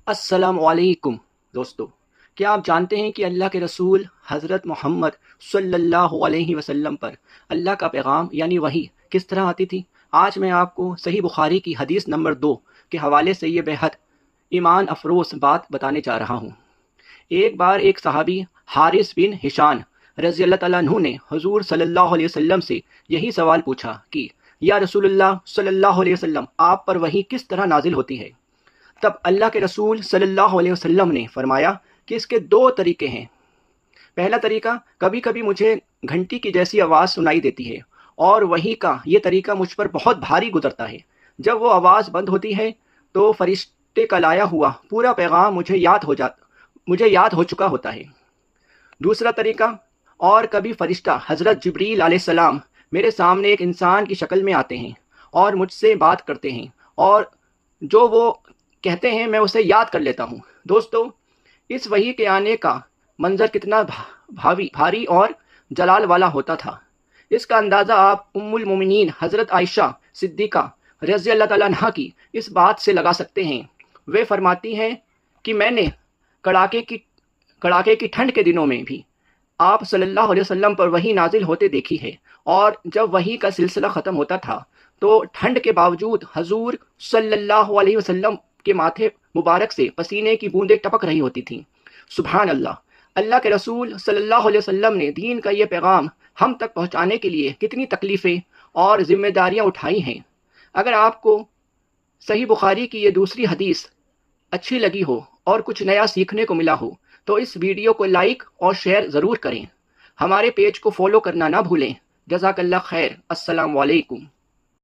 अस्सलाम वालेकुम दोस्तों। क्या आप जानते हैं कि अल्लाह के रसूल हज़रत मोहम्मद सल्लल्लाहु अलैहि वसल्लम पर अल्लाह का पैगाम यानी वही किस तरह आती थी? आज मैं आपको सही बुखारी की हदीस नंबर 2 के हवाले से ये बेहद ईमान अफरोज़ बात बताने जा रहा हूँ। एक बार एक सहाबी हारिस बिन हिशान रज़ी अल्लाह तआला अन्हु ने हुज़ूर सल्लल्लाहु अलैहि वसल्लम से यही सवाल पूछा कि या रसूलुल्लाह सल्लल्लाहु अलैहि वसल्लम, आप पर वही किस तरह नाजिल होती है? तब अल्लाह के रसूल सल्लल्लाहु अलैहि वसल्लम ने फरमाया कि इसके दो तरीके हैं। पहला तरीका, कभी कभी मुझे घंटी की जैसी आवाज़ सुनाई देती है और वही का ये तरीका मुझ पर बहुत भारी गुजरता है। जब वो आवाज़ बंद होती है तो फरिश्ते का लाया हुआ पूरा पैगाम मुझे याद हो चुका होता है। दूसरा तरीका, और कभी फरिश्ता हज़रत जिब्रील अलैहिस्सलाम मेरे सामने एक इंसान की शक्ल में आते हैं और मुझसे बात करते हैं और जो वो कहते हैं मैं उसे याद कर लेता हूँ। दोस्तों, इस वही के आने का मंजर कितना भारी और जलाल वाला होता था, इसका अंदाज़ा आप उम्मुल मोमिनीन हज़रत आयशा सिद्दीक़ा रज़ी अल्लाह तआला अन्हा की इस बात से लगा सकते हैं। वे फरमाती हैं कि मैंने कड़ाके की ठंड के दिनों में भी आप सल्लल्लाहु अलैहि वसल्लम पर वही नाजिल होते देखी है, और जब वही का सिलसिला ख़त्म होता था तो ठंड के बावजूद हजूर सल्लल्लाहु अलैहि वसल्लम के माथे मुबारक से पसीने की बूंदें टपक रही होती थीं। सुभान अल्लाह! अल्लाह के रसूल सल्लल्लाहु अलैहि वसल्लम ने दीन का ये पैगाम हम तक पहुँचाने के लिए कितनी तकलीफ़ें और ज़िम्मेदारियाँ उठाई हैं। अगर आपको सही बुखारी की ये दूसरी हदीस अच्छी लगी हो और कुछ नया सीखने को मिला हो तो इस वीडियो को लाइक और शेयर ज़रूर करें। हमारे पेज को फॉलो करना ना भूलें। जज़ाकल्लाह खैर। अस्सलाम वालेकुम।